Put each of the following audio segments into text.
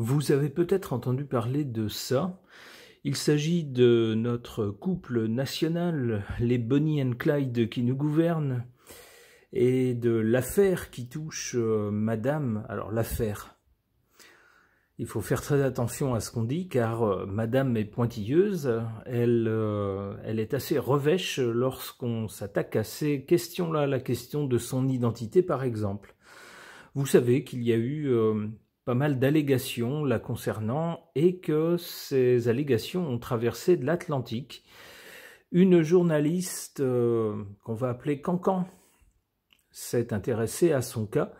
Vous avez peut-être entendu parler de ça. Il s'agit de notre couple national, les Bonnie and Clyde qui nous gouvernent, et de l'affaire qui touche Madame. Alors l'affaire, il faut faire très attention à ce qu'on dit, car Madame est pointilleuse, elle est assez revêche lorsqu'on s'attaque à ces questions-là, la question de son identité par exemple. Vous savez qu'il y a eu pas mal d'allégations la concernant et que ces allégations ont traversé de l'Atlantique. Une journaliste qu'on va appeler Cancan s'est intéressée à son cas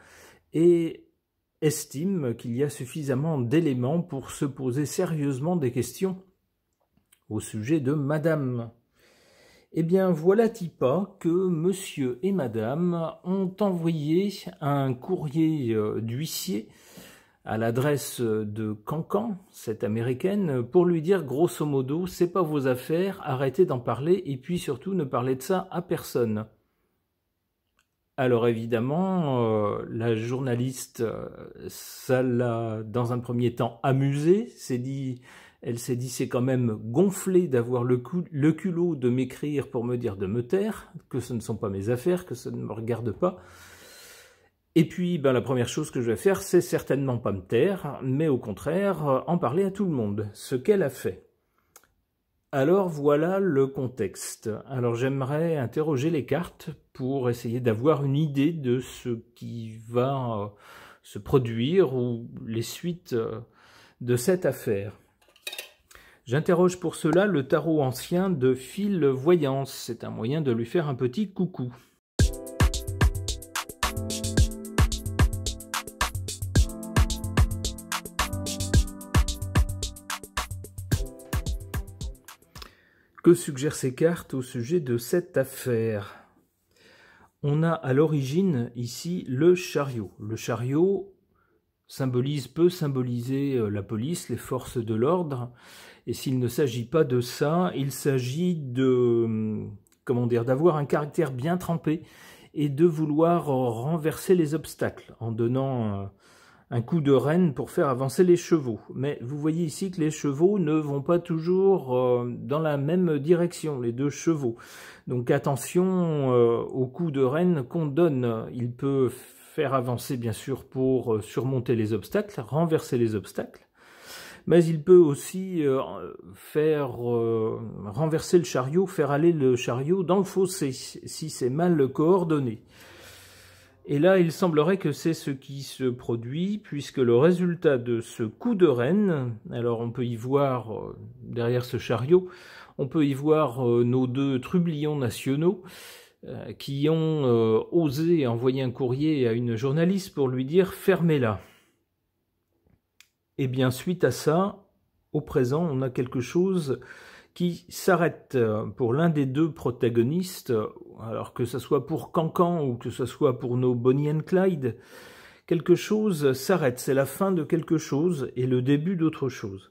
et estime qu'il y a suffisamment d'éléments pour se poser sérieusement des questions au sujet de Madame. Eh bien, voilà-t-il pas que Monsieur et Madame ont envoyé un courrier d'huissier à l'adresse de Cancan, cette américaine, pour lui dire grosso modo, c'est pas vos affaires, arrêtez d'en parler et puis surtout ne parlez de ça à personne. Alors évidemment, la journaliste, ça l'a dans un premier temps amusée, elle s'est dit c'est quand même gonflé d'avoir le culot de m'écrire pour me dire de me taire, que ce ne sont pas mes affaires, que ça ne me regarde pas. Et puis la première chose que je vais faire, c'est certainement pas me taire, mais au contraire en parler à tout le monde, ce qu'elle a fait. Alors voilà le contexte. Alors j'aimerais interroger les cartes pour essayer d'avoir une idée de ce qui va se produire ou les suites de cette affaire. J'interroge pour cela le tarot ancien de Phil Voyance. C'est un moyen de lui faire un petit coucou. Que suggèrent ces cartes au sujet de cette affaire? On a à l'origine ici le chariot. Le chariot peut symboliser la police, les forces de l'ordre. Et s'il ne s'agit pas de ça, il s'agit de, d'avoir un caractère bien trempé et de vouloir renverser les obstacles en donnant un coup de renne pour faire avancer les chevaux. Mais vous voyez ici que les chevaux ne vont pas toujours dans la même direction, les deux chevaux. Donc attention au coup de renne qu'on donne. Il peut faire avancer bien sûr pour surmonter les obstacles, renverser les obstacles. Mais il peut aussi faire renverser le chariot, faire aller le chariot dans le fossé, si c'est mal coordonné. Et là, il semblerait que c'est ce qui se produit, puisque le résultat de ce coup de renne, alors on peut y voir, derrière ce chariot, on peut y voir nos deux trublions nationaux, qui ont osé envoyer un courrier à une journaliste pour lui dire « fermez-la ». Et bien, suite à ça, au présent, on a quelque chose qui s'arrête pour l'un des deux protagonistes, alors que ce soit pour Cancan ou que ce soit pour nos Bonnie and Clyde, quelque chose s'arrête, c'est la fin de quelque chose et le début d'autre chose.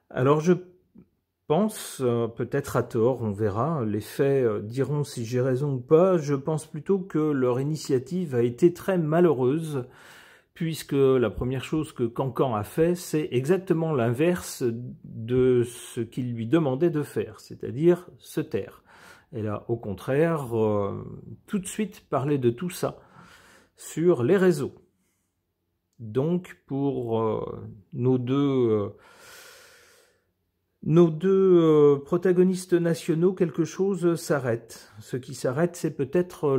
Alors je pense, peut-être à tort, on verra, les faits diront si j'ai raison ou pas, je pense plutôt que leur initiative a été très malheureuse, puisque la première chose que Cancan a fait, c'est exactement l'inverse de ce qu'il lui demandait de faire, c'est-à-dire se taire. Elle a au contraire tout de suite parlé de tout ça sur les réseaux. Donc pour nos deux protagonistes nationaux, quelque chose s'arrête. Ce qui s'arrête, c'est peut-être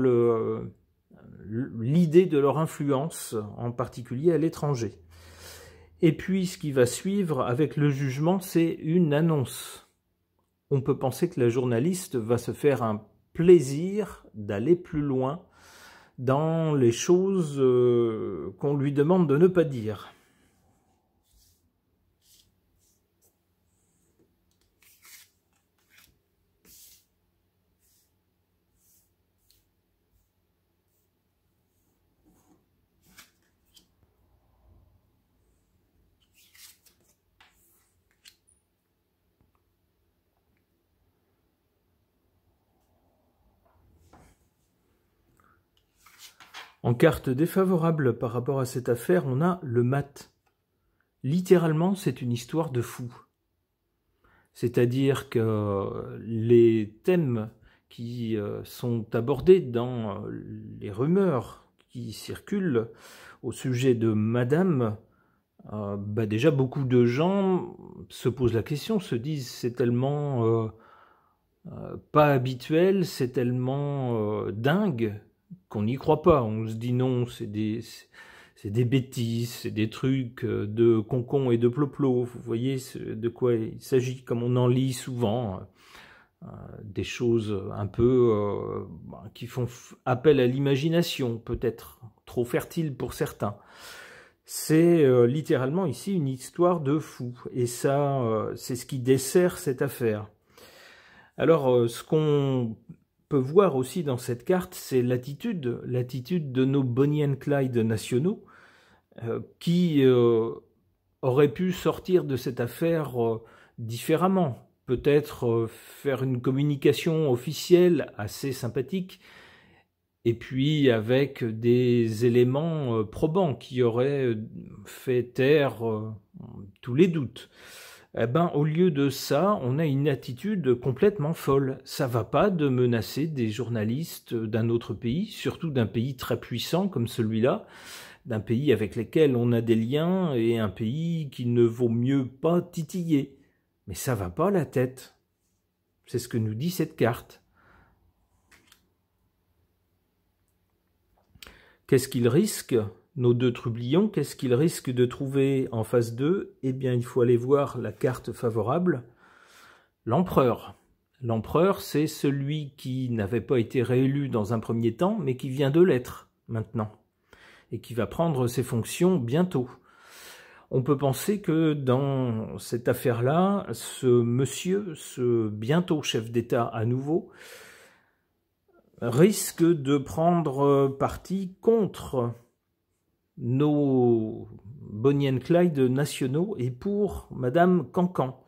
l'idée de leur influence, en particulier à l'étranger. Et puis, ce qui va suivre avec le jugement, c'est une annonce. On peut penser que la journaliste va se faire un plaisir d'aller plus loin dans les choses qu'on lui demande de ne pas dire. En carte défavorable par rapport à cette affaire, on a le mat. littéralement, c'est une histoire de fou. C'est-à-dire que les thèmes qui sont abordés dans les rumeurs qui circulent au sujet de Madame, déjà beaucoup de gens se posent la question, se disent c'est tellement pas habituel, c'est tellement dingue qu'on n'y croit pas. On se dit non, c'est des bêtises, c'est des trucs de concon et de ploplo. Vous voyez de quoi il s'agit, comme on en lit souvent, des choses un peu qui font appel à l'imagination, peut-être trop fertile pour certains. C'est littéralement ici une histoire de fou, et ça, c'est ce qui dessert cette affaire. Alors, ce qu'on peut voir aussi dans cette carte, c'est l'attitude de nos Bonnie and Clyde nationaux, qui auraient pu sortir de cette affaire différemment. Peut-être faire une communication officielle assez sympathique, et puis avec des éléments probants qui auraient fait taire tous les doutes. Eh ben, au lieu de ça, on a une attitude complètement folle. Ça va pas de menacer des journalistes d'un autre pays, surtout d'un pays très puissant comme celui-là, d'un pays avec lequel on a des liens et un pays qu'il ne vaut mieux pas titiller. Mais ça va pas la tête. C'est ce que nous dit cette carte. Qu'est-ce qu'ils risquent, nos deux trublions? Qu'est-ce qu'ils risquent de trouver en face d'eux? Eh bien, il faut aller voir la carte favorable. L'empereur. L'empereur, c'est celui qui n'avait pas été réélu dans un premier temps, mais qui vient de l'être maintenant, et qui va prendre ses fonctions bientôt. On peut penser que dans cette affaire-là, ce monsieur, ce bientôt chef d'État à nouveau, risque de prendre parti contre nos Bonnie and Clyde nationaux et pour Madame Cancan.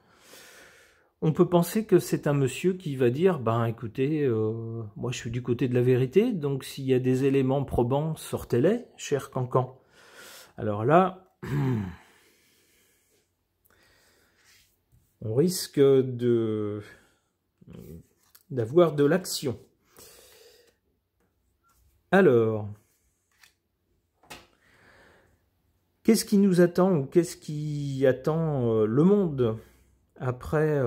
On peut penser que c'est un monsieur qui va dire « Ben écoutez, moi je suis du côté de la vérité, donc s'il y a des éléments probants, sortez-les, cher Cancan. » Alors là, on risque d'avoir de l'action. Alors, qu'est-ce qui nous attend ou qu'est-ce qui attend le monde après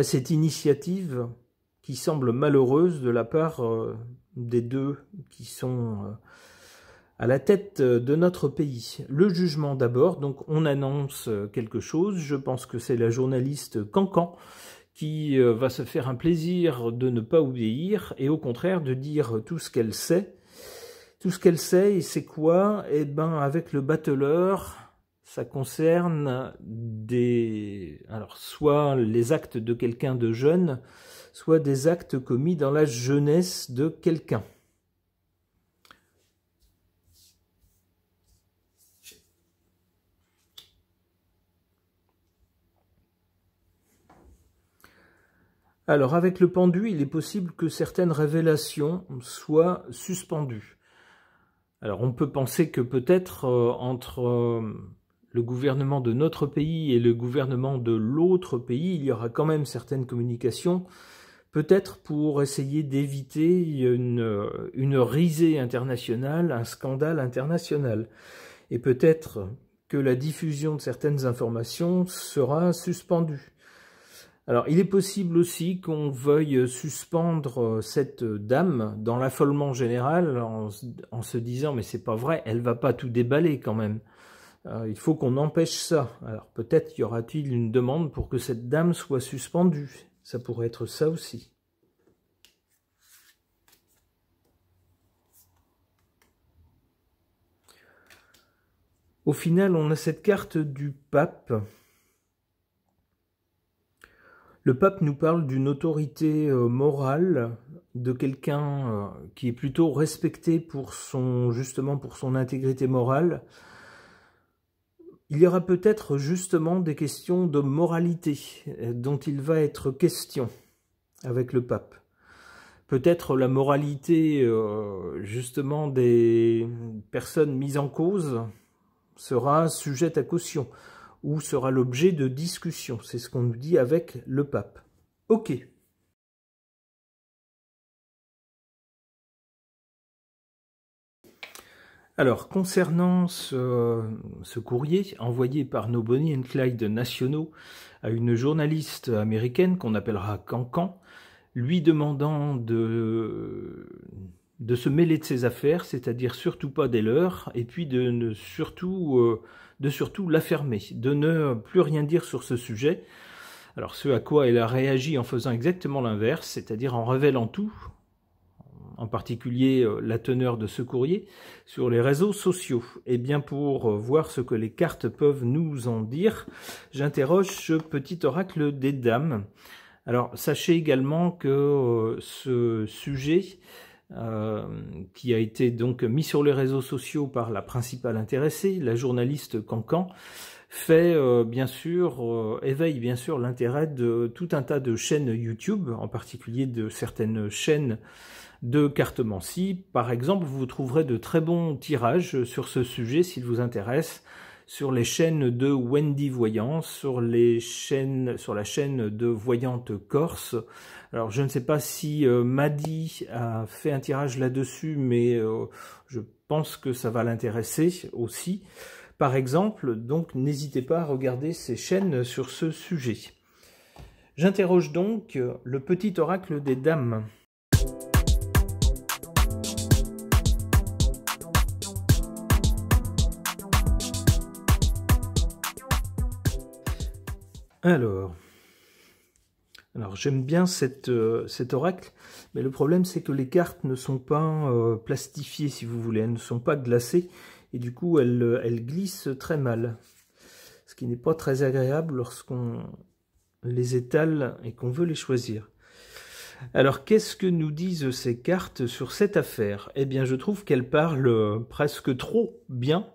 cette initiative qui semble malheureuse de la part des deux qui sont à la tête de notre pays? Le jugement d'abord, donc on annonce quelque chose, je pense que c'est la journaliste Cancan qui va se faire un plaisir de ne pas obéir et au contraire de dire tout ce qu'elle sait. Tout ce qu'elle sait, et c'est quoi? Eh ben, avec le battleur, ça concerne alors, soit les actes de quelqu'un de jeune, soit des actes commis dans la jeunesse de quelqu'un. Alors, avec le pendu, il est possible que certaines révélations soient suspendues. Alors, on peut penser que peut-être entre le gouvernement de notre pays et le gouvernement de l'autre pays, il y aura quand même certaines communications, peut-être pour essayer d'éviter une risée internationale, un scandale international. Et peut-être que la diffusion de certaines informations sera suspendue. Alors, il est possible aussi qu'on veuille suspendre cette dame dans l'affolement général en se disant « mais c'est pas vrai, elle va pas tout déballer quand même. Il faut qu'on empêche ça. » Alors, peut-être y aura-t-il une demande pour que cette dame soit suspendue. Ça pourrait être ça aussi. Au final, on a cette carte du pape. Le pape nous parle d'une autorité morale, de quelqu'un qui est plutôt respecté pour justement pour son intégrité morale. Il y aura peut-être justement des questions de moralité dont il va être question avec le pape. Peut-être la moralité justement des personnes mises en cause, sera sujette à caution ou sera l'objet de discussion. C'est ce qu'on nous dit avec le pape. Ok. Alors, concernant ce courrier envoyé par nos Bonnie and Clyde nationaux à une journaliste américaine qu'on appellera Cancan, lui demandant de se mêler de ses affaires, c'est-à-dire surtout pas des leurs, et puis de surtout la fermer, de ne plus rien dire sur ce sujet. Alors, ce à quoi elle a réagi en faisant exactement l'inverse, c'est-à-dire en révélant tout, en particulier la teneur de ce courrier, sur les réseaux sociaux. Et bien pour voir ce que les cartes peuvent nous en dire, j'interroge ce petit oracle des dames. Alors sachez également que ce sujet qui a été donc mis sur les réseaux sociaux par la principale intéressée, la journaliste Cancan, fait éveille bien sûr l'intérêt de tout un tas de chaînes YouTube, en particulier de certaines chaînes de cartomancie. Par exemple, vous trouverez de très bons tirages sur ce sujet s'il vous intéresse, sur les chaînes de Wendy Voyance, sur la chaîne de Voyante Corse. Alors je ne sais pas si Maddy a fait un tirage là-dessus, mais je pense que ça va l'intéresser aussi. Par exemple, donc n'hésitez pas à regarder ces chaînes sur ce sujet. J'interroge donc le petit oracle des dames. Alors j'aime bien cet oracle, mais le problème c'est que les cartes ne sont pas plastifiées, si vous voulez, elles ne sont pas glacées, et du coup elles glissent très mal, ce qui n'est pas très agréable lorsqu'on les étale et qu'on veut les choisir. Alors qu'est-ce que nous disent ces cartes sur cette affaire? Eh bien je trouve qu'elles parlent presque trop bien.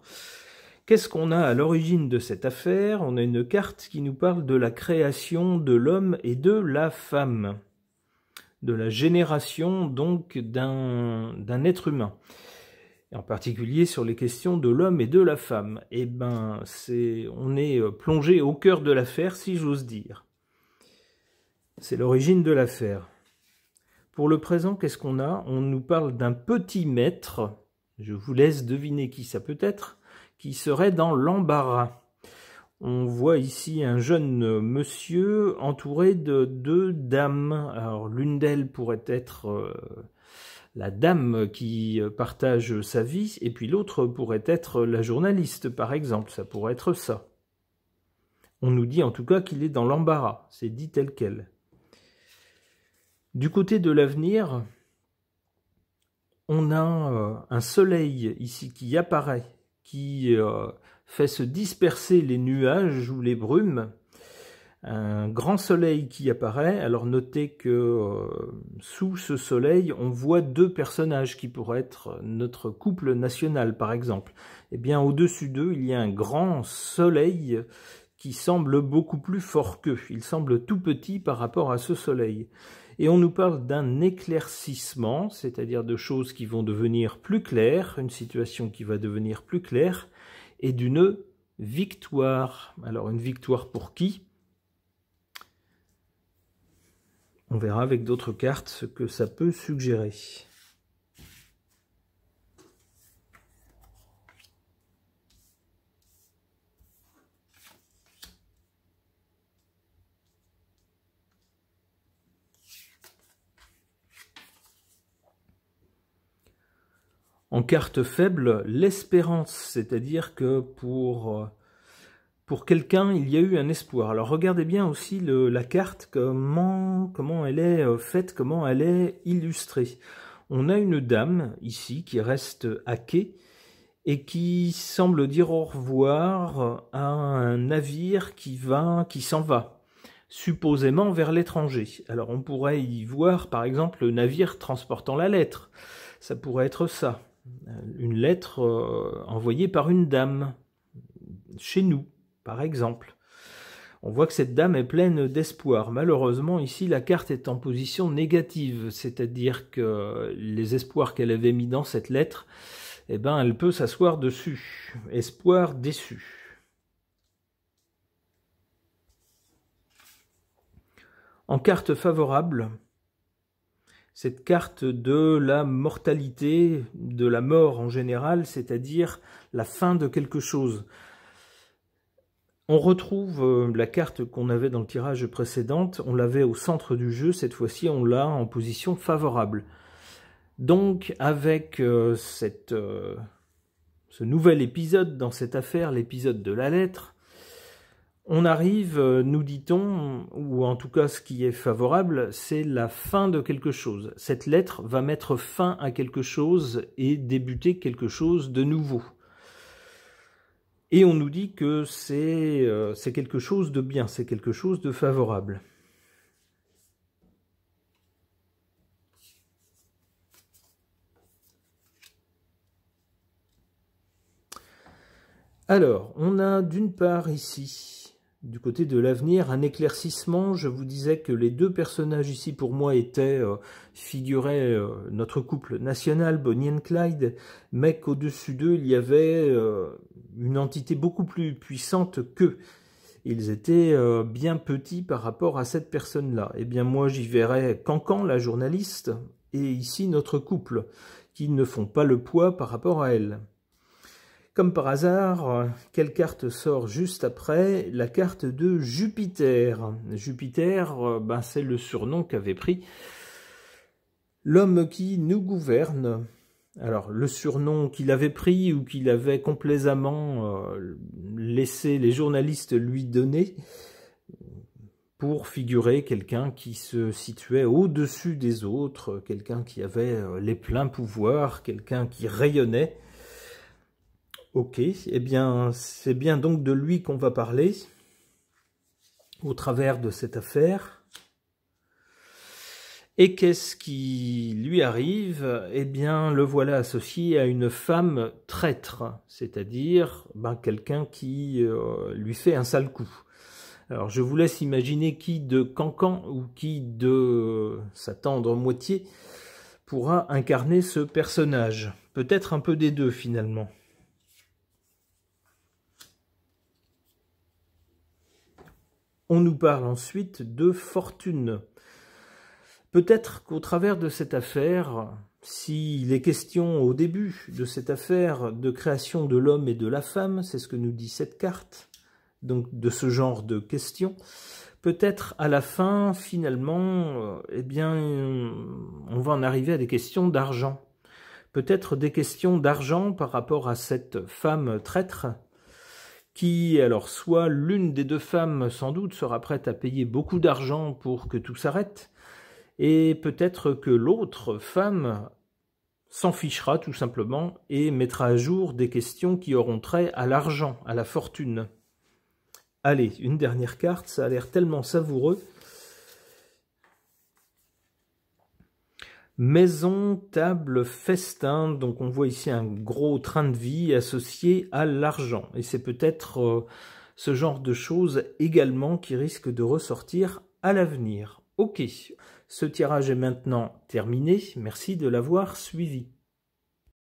Qu'est-ce qu'on a à l'origine de cette affaire? On a une carte qui nous parle de la création de l'homme et de la femme, de la génération donc d'un être humain, et en particulier sur les questions de l'homme et de la femme. Eh ben, on est plongé au cœur de l'affaire, si j'ose dire. C'est l'origine de l'affaire. Pour le présent, qu'est-ce qu'on a? On nous parle d'un petit maître, je vous laisse deviner qui ça peut être, qui serait dans l'embarras. On voit ici un jeune monsieur entouré de deux dames. Alors l'une d'elles pourrait être la dame qui partage sa vie, et puis l'autre pourrait être la journaliste, par exemple. Ça pourrait être ça. On nous dit en tout cas qu'il est dans l'embarras. C'est dit tel quel. Du côté de l'avenir, on a un soleil ici qui apparaît, qui fait se disperser les nuages ou les brumes, un grand soleil qui apparaît. Alors notez que sous ce soleil, on voit deux personnages qui pourraient être notre couple national, par exemple. Eh bien, au-dessus d'eux, il y a un grand soleil qui semble beaucoup plus fort qu'eux. Il semble tout petit par rapport à ce soleil. Et on nous parle d'un éclaircissement, c'est-à-dire de choses qui vont devenir plus claires, une situation qui va devenir plus claire, et d'une victoire. Alors une victoire pour qui? On verra avec d'autres cartes ce que ça peut suggérer. En carte faible, l'espérance, c'est-à-dire que pour quelqu'un, il y a eu un espoir. Alors regardez bien aussi la carte, comment elle est faite, comment elle est illustrée. On a une dame ici qui reste à quai et qui semble dire au revoir à un navire qui s'en va, supposément vers l'étranger. Alors on pourrait y voir par exemple le navire transportant la lettre. Ça pourrait être ça. Une lettre envoyée par une dame, chez nous, par exemple. On voit que cette dame est pleine d'espoir. Malheureusement, ici, la carte est en position négative, c'est-à-dire que les espoirs qu'elle avait mis dans cette lettre, eh ben, elle peut s'asseoir dessus. Espoir déçu. En carte favorable, cette carte de la mortalité, de la mort en général, c'est-à-dire la fin de quelque chose. On retrouve la carte qu'on avait dans le tirage précédent, on l'avait au centre du jeu, cette fois-ci on l'a en position favorable. Donc avec ce nouvel épisode dans cette affaire, l'épisode de la lettre, on arrive, nous dit-on, ou en tout cas ce qui est favorable, c'est la fin de quelque chose. Cette lettre va mettre fin à quelque chose et débuter quelque chose de nouveau. Et on nous dit que c'est quelque chose de bien, c'est quelque chose de favorable. Alors, on a d'une part ici, du côté de l'avenir, un éclaircissement. Je vous disais que les deux personnages ici pour moi figuraient notre couple national, Bonnie and Clyde, mais qu'au-dessus d'eux, il y avait une entité beaucoup plus puissante qu'eux. Ils étaient bien petits par rapport à cette personne-là. Eh bien moi, j'y verrais Cancan, la journaliste, et ici notre couple, qui ne font pas le poids par rapport à elle. Comme par hasard, quelle carte sort juste après? La carte de Jupiter. Jupiter, c'est le surnom qu'avait pris l'homme qui nous gouverne. Alors, le surnom qu'il avait pris ou qu'il avait complaisamment laissé les journalistes lui donner pour figurer quelqu'un qui se situait au-dessus des autres, quelqu'un qui avait les pleins pouvoirs, quelqu'un qui rayonnait. Ok, eh bien, c'est bien donc de lui qu'on va parler au travers de cette affaire. Et qu'est-ce qui lui arrive? Eh bien, le voilà associé à une femme traître, c'est-à-dire quelqu'un qui lui fait un sale coup. Alors, je vous laisse imaginer qui de Cancan ou qui de sa tendre moitié pourra incarner ce personnage. Peut-être un peu des deux, finalement. On nous parle ensuite de fortune. Peut-être qu'au travers de cette affaire, s'il est question au début de cette affaire de création de l'homme et de la femme, c'est ce que nous dit cette carte, donc de ce genre de questions, peut-être à la fin, finalement, eh bien, on va en arriver à des questions d'argent. Peut-être des questions d'argent par rapport à cette femme traître, qui, alors, soit l'une des deux femmes, sans doute, sera prête à payer beaucoup d'argent pour que tout s'arrête, et peut-être que l'autre femme s'en fichera tout simplement et mettra à jour des questions qui auront trait à l'argent, à la fortune. Allez, une dernière carte, ça a l'air tellement savoureux. Maison, table, festin, donc on voit ici un gros train de vie associé à l'argent. Et c'est peut-être ce genre de choses également qui risque de ressortir à l'avenir. Ok, ce tirage est maintenant terminé, merci de l'avoir suivi.